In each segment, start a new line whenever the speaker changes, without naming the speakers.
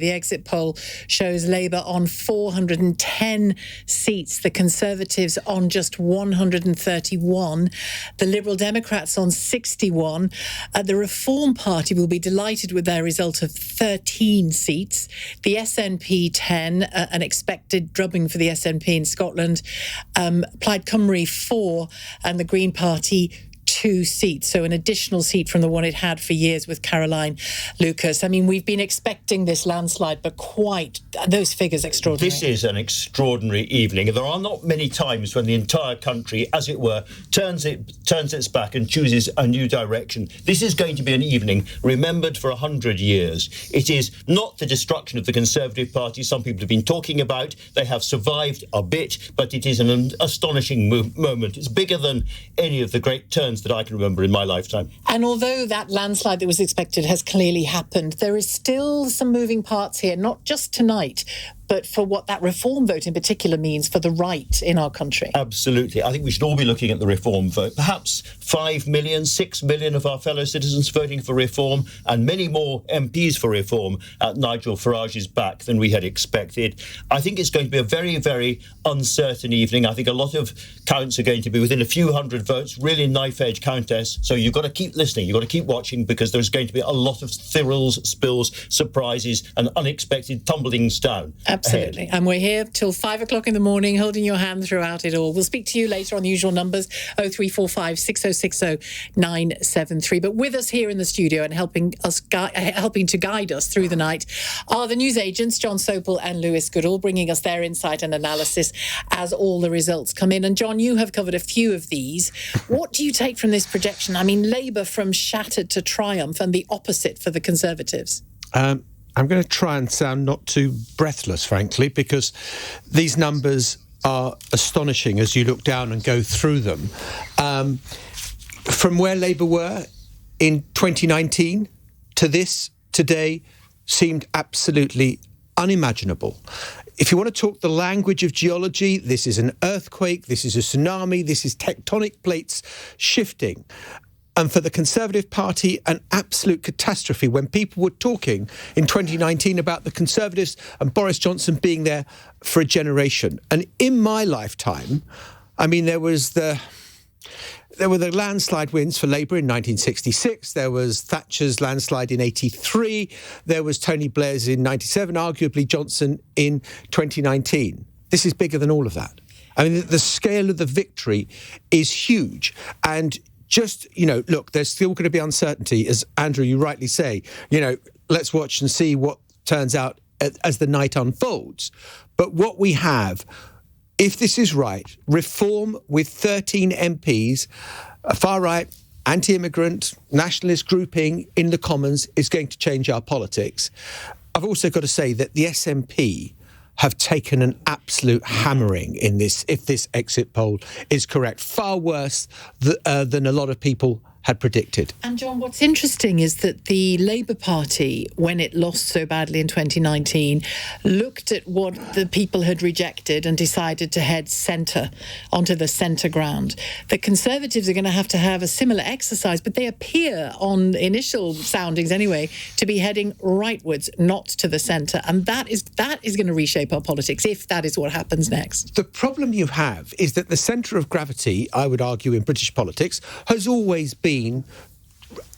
The exit poll shows Labour on 410 seats, the Conservatives on just 131, the Liberal Democrats on 61. The Reform Party will be delighted with their result of 13 seats, the SNP 10, an expected drubbing for the SNP in Scotland, Plaid Cymru 4, and the Green Party 2 seats, so an additional seat from the one it had for years with Caroline Lucas. I mean, we've been expecting this landslide, but those figures extraordinary.
This is an extraordinary evening. There are not many times when the entire country, as it were, turns its back and chooses a new direction. This is going to be an evening remembered for 100 years. It is not the destruction of the Conservative Party some people have been talking about. They have survived a bit, but it is an astonishing moment. It's bigger than any of the great turns that I can remember in my lifetime.
And although that landslide that was expected has clearly happened, there is still some moving parts here, not just tonight, but for what that reform vote in particular means for the right in our country.
Absolutely. I think we should all be looking at the reform vote. Perhaps 5 million, 6 million of our fellow citizens voting for reform, and many more MPs for reform at Nigel Farage's back than we had expected. I think it's going to be a very, very uncertain evening. I think a lot of counts are going to be within a few hundred votes, really knife-edge contests. So you've got to keep listening, you've got to keep watching, because there's going to be a lot of thrills, spills, surprises, and unexpected tumblings down.
Absolutely. And we're here till 5 o'clock in the morning, holding your hand throughout it all. We'll speak to you later on the usual numbers, 0345 6060 973. But with us here in the studio and helping to guide us through the night are the news agents, Jon Sopel and Lewis Goodall, bringing us their insight and analysis as all the results come in. And Jon, you have covered a few of these. What do you take from this projection? I mean, Labour from shattered to triumph, and the opposite for the Conservatives.
I'm going to try and sound not too breathless, frankly, because these numbers are astonishing as you look down and go through them. From where Labour were in 2019 to this today seemed absolutely unimaginable. If you want to talk the language of geology, this is an earthquake, this is a tsunami, this is tectonic plates shifting. And for the Conservative Party, an absolute catastrophe when people were talking in 2019 about the Conservatives and Boris Johnson being there for a generation. And in my lifetime, I mean, there were the landslide wins for Labour in 1966. There was Thatcher's landslide in 83. There was Tony Blair's in 97, arguably Johnson in 2019. This is bigger than all of that. I mean, the scale of the victory is huge. And just, look, there's still going to be uncertainty, as Andrew, you rightly say. Let's watch and see what turns out as the night unfolds. But what we have, if this is right, reform with 13 MPs, a far-right, anti-immigrant, nationalist grouping in the Commons is going to change our politics. I've also got to say that the SNP have taken an absolute hammering in this, if this exit poll is correct. Far worse than a lot of people had predicted.
And Jon, what's interesting is that the Labour Party, when it lost so badly in 2019, looked at what the people had rejected and decided to head centre, onto the centre ground. The Conservatives are going to have a similar exercise, but they appear, on initial soundings anyway, to be heading rightwards, not to the centre. And that is going to reshape our politics, if that is what happens next.
The problem you have is that the centre of gravity, I would argue, in British politics, has always been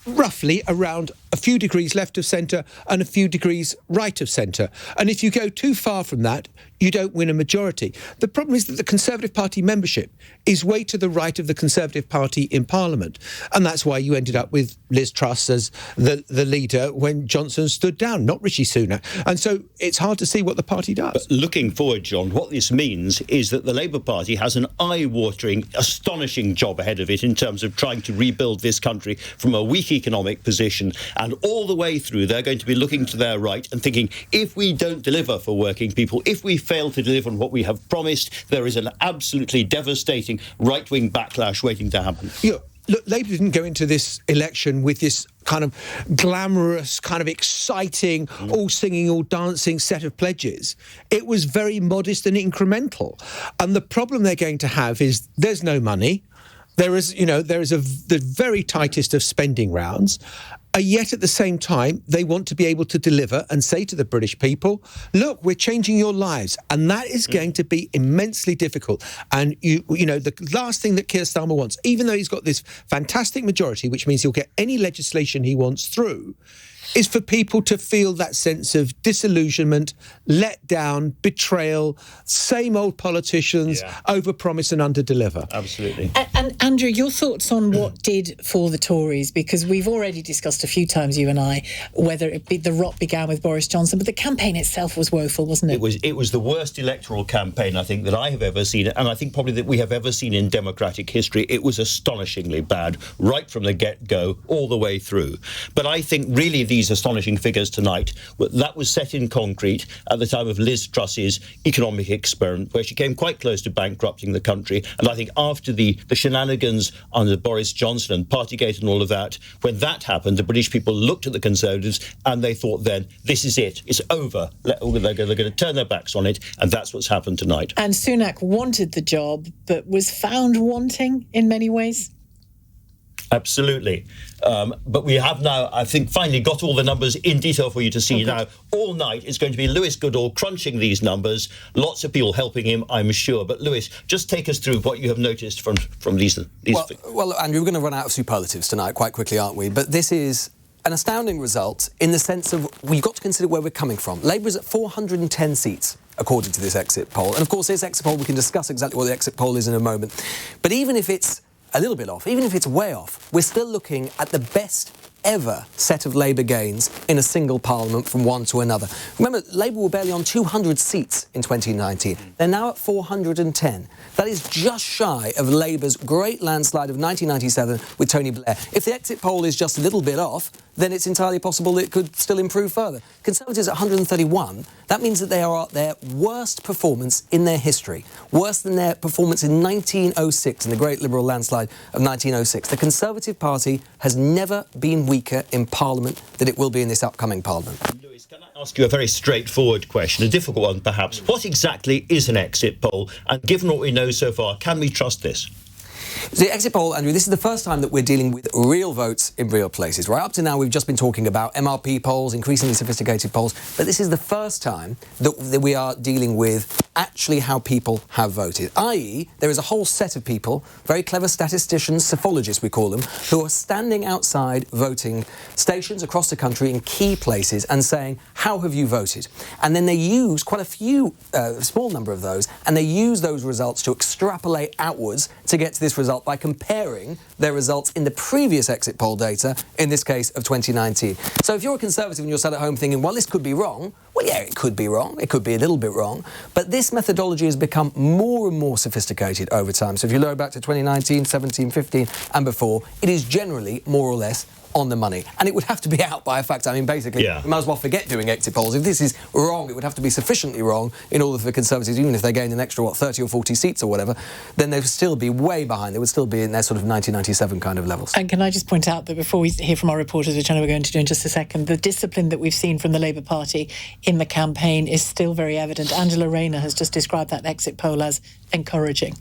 roughly around a few degrees left of centre and a few degrees right of centre. And if you go too far from that, you don't win a majority. The problem is that the Conservative Party membership is way to the right of the Conservative Party in Parliament. And that's why you ended up with Liz Truss as the leader when Johnson stood down, not Rishi Sunak. And so it's hard to see what the party does.
But looking forward, Jon, what this means is that the Labour Party has an eye-watering, astonishing job ahead of it in terms of trying to rebuild this country from a weak economic position. And all the way through, they're going to be looking to their right and thinking, if we don't deliver for working people, if we fail to deliver on what we have promised, there is an absolutely devastating right-wing backlash waiting to happen.
Yeah. Look, Labour didn't go into this election with this kind of glamorous, kind of exciting, all singing, all dancing set of pledges. It was very modest and incremental. And the problem they're going to have is there's no money. There is the very tightest of spending rounds. Yet at the same time, they want to be able to deliver and say to the British people, look, we're changing your lives. And that is going to be immensely difficult. And, you know, the last thing that Keir Starmer wants, even though he's got this fantastic majority, which means he'll get any legislation he wants through, is for people to feel that sense of disillusionment, let down, betrayal, same old politicians, overpromise and underdeliver.
Absolutely.
And Andrew, your thoughts on what did for the Tories? Because we've already discussed a few times, you and I, whether it be the rot began with Boris Johnson, but the campaign itself was woeful, wasn't it?
It was the worst electoral campaign, I think, that I have ever seen, and I think probably that we have ever seen in democratic history. It was astonishingly bad, right from the get-go, all the way through. But I think really these astonishing figures tonight, that was set in concrete at the time of Liz Truss's economic experiment, where she came quite close to bankrupting the country. And I think after the shenanigans under Boris Johnson and Partygate and all of that, when that happened, the British people looked at the Conservatives and they thought then, this is it, it's over. They're going to turn their backs on it, and that's what's happened tonight.
And Sunak wanted the job, but was found wanting in many ways.
Absolutely. But we have now, I think, finally got all the numbers in detail for you to see. Now, all night it's going to be Lewis Goodall crunching these numbers. Lots of people helping him, I'm sure. But Lewis, just take us through what you have noticed from these.
Well, Andrew, we're going to run out of superlatives tonight quite quickly, aren't we? But this is an astounding result in the sense of we've got to consider where we're coming from. Labour is at 410 seats, according to this exit poll. And, of course, this exit poll, we can discuss exactly what the exit poll is in a moment. But even if it's a little bit off, even if it's way off, we're still looking at the best ever set of Labour gains in a single parliament from one to another. Remember, Labour were barely on 200 seats in 2019. They're now at 410. That is just shy of Labour's great landslide of 1997 with Tony Blair. If the exit poll is just a little bit off, then it's entirely possible it could still improve further. Conservatives at 131, that means that they are at their worst performance in their history, worse than their performance in 1906, in the great Liberal landslide of 1906. The Conservative Party has never been weaker in Parliament than it will be in this upcoming Parliament.
Lewis, can I ask you a very straightforward question, a difficult one perhaps? What exactly is an exit poll? And given what we know so far, can we trust this?
The exit poll, Andrew, this is the first time that we're dealing with real votes in real places. Right up to now, we've just been talking about MRP polls, increasingly sophisticated polls, but this is the first time that we are dealing with actually how people have voted, i.e. there is a whole set of people, very clever statisticians, psephologists we call them, who are standing outside voting stations across the country in key places and saying, how have you voted? And then they use quite a few, small number of those, and they use those results to extrapolate outwards to get to this result by comparing their results in the previous exit poll data, in this case of 2019. So if you're a Conservative and you're sat at home thinking, well, this could be wrong, well, yeah, it could be wrong. It could be a little bit wrong. But this methodology has become more and more sophisticated over time. So if you look back to 2019, 17, 15 and before, it is generally more or less on the money. And it would have to be out by a factor. I mean, basically, we might as well forget doing exit polls. If this is wrong, it would have to be sufficiently wrong in order for the Conservatives, even if they gained an extra, 30 or 40 seats or whatever, then they would still be way behind. They would still be in their sort of 1997 kind of levels.
And can I just point out that before we hear from our reporters, which I know we're going to do in just a second, the discipline that we've seen from the Labour Party in the campaign is still very evident. Angela Rayner has just described that exit poll as encouraging.